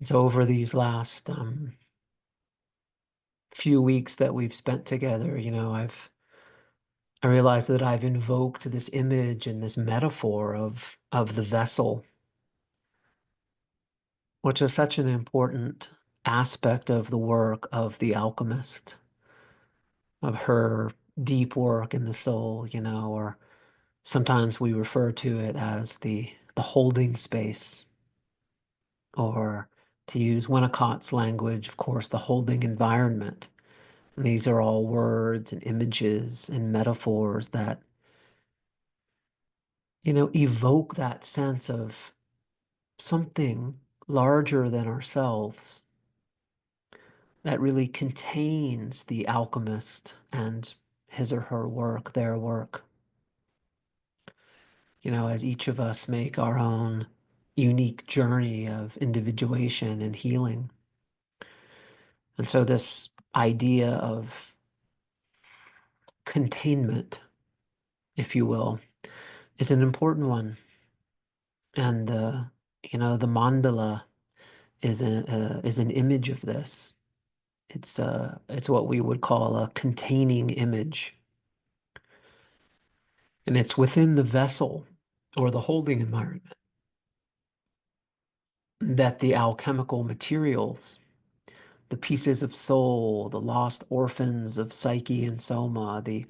So over these last few weeks that we've spent together, I realized that I've invoked this image and this metaphor of the vessel, which is such an important aspect of the work of the alchemist, of her deep work in the soul, or sometimes we refer to it as the holding space, or to use Winnicott's language, of course, the holding environment. And these are all words and images and metaphors that, evoke that sense of something larger than ourselves that really contains the alchemist and his or her work, their work. As each of us make our own unique journey of individuation and healing. And so this idea of containment, if you will, is an important one. And the mandala is an image of this. It's what we would call a containing image. And it's within the vessel or the holding environment that the alchemical materials, the pieces of soul, the lost orphans of psyche and soma, the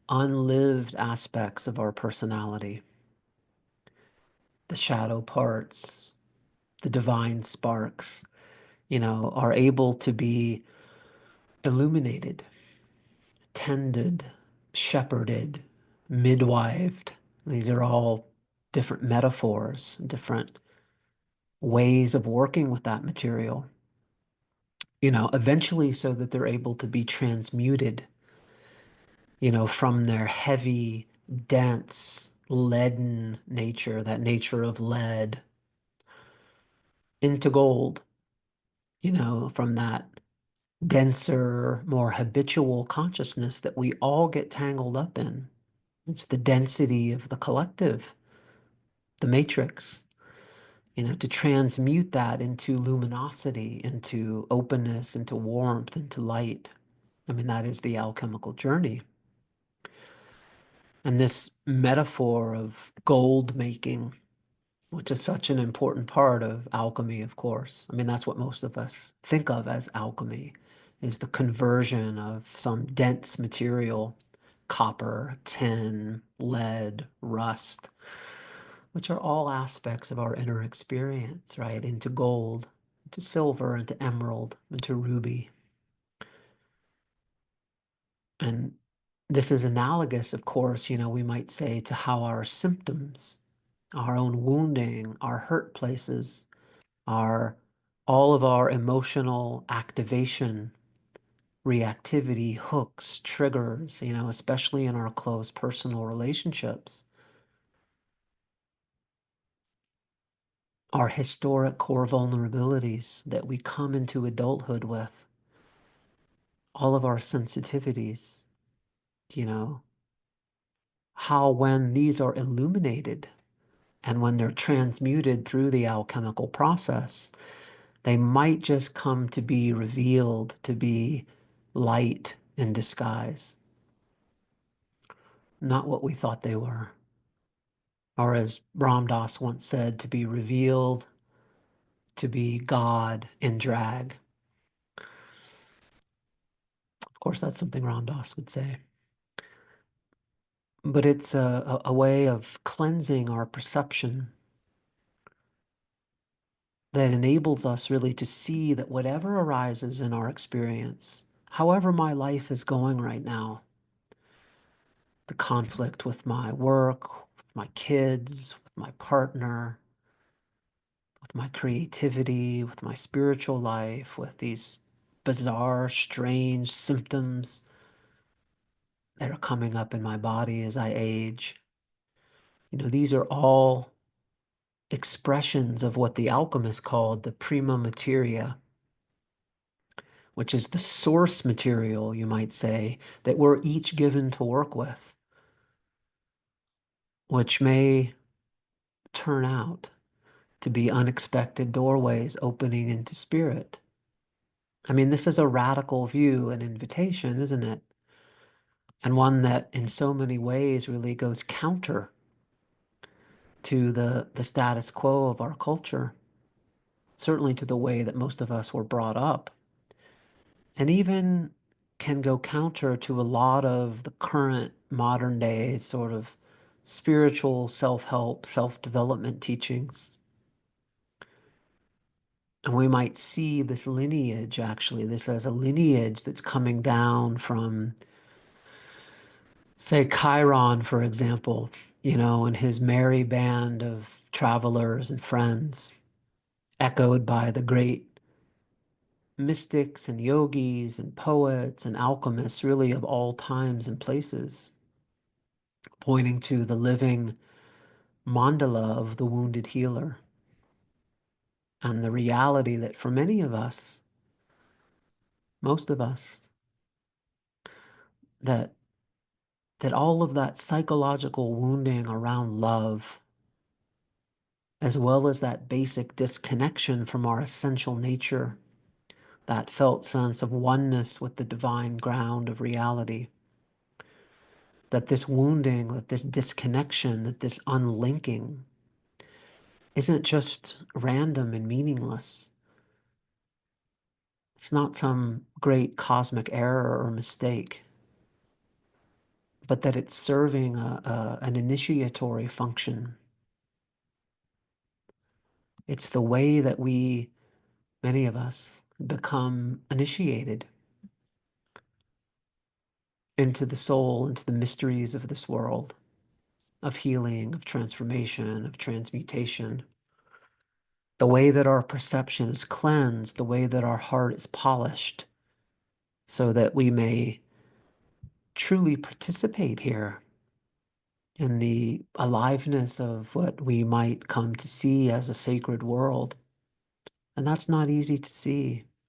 unlived aspects of our personality, the shadow parts, the divine sparks, are able to be illuminated, tended, shepherded, midwived. These are all different metaphors, different ways of working with that material, eventually so that they're able to be transmuted, from their heavy, dense, leaden nature, that nature of lead, into gold, from that denser, more habitual consciousness that we all get tangled up in. It's the density of the collective, the matrix, to transmute that into luminosity, into openness, into warmth, into light. I mean, that is the alchemical journey. And this metaphor of gold making, which is such an important part of alchemy, of course. I mean, that's what most of us think of as alchemy, is the conversion of some dense material, copper, tin, lead, rust, which are all aspects of our inner experience, right? Into gold, into silver, into emerald, into ruby. And this is analogous, of course, we might say, to how our symptoms, our own wounding, our hurt places, our all of our emotional activation, reactivity, hooks, triggers, especially in our close personal relationships, our historic core vulnerabilities that we come into adulthood with, all of our sensitivities, you know, how when these are illuminated and when they're transmuted through the alchemical process, they might just come to be revealed to be light in disguise, not what we thought they were. Or as Ram Dass once said, to be revealed to be God in drag. Of course, that's something Ram Dass would say. But it's a way of cleansing our perception that enables us really to see that whatever arises in our experience, however my life is going right now, the conflict with my work, with my kids, with my partner, with my creativity, with my spiritual life, with these bizarre, strange symptoms that are coming up in my body as I age. These are all expressions of what the alchemists called the prima materia, which is the source material, you might say, that we're each given to work with, which may turn out to be unexpected doorways opening into spirit. I mean, this is a radical view and invitation, isn't it? And one that in so many ways really goes counter to the status quo of our culture, certainly to the way that most of us were brought up, and even can go counter to a lot of the current modern day sort of spiritual self-help, self-development teachings. And we might see this lineage, actually, this as a lineage that's coming down from, say, Chiron, for example, and his merry band of travelers and friends, echoed by the great mystics and yogis and poets and alchemists, really of all times and places, pointing to the living mandala of the wounded healer and the reality that for many of us, most of us, that all of that psychological wounding around love, as well as that basic disconnection from our essential nature, that felt sense of oneness with the divine ground of reality, that this wounding, that this disconnection, that this unlinking isn't just random and meaningless. It's not some great cosmic error or mistake, but that it's serving an initiatory function. It's the way that many of us, become initiated into the soul, into the mysteries of this world, of healing, of transformation, of transmutation. The way that our perception is cleansed, the way that our heart is polished, so that we may truly participate here in the aliveness of what we might come to see as a sacred world. And that's not easy to see.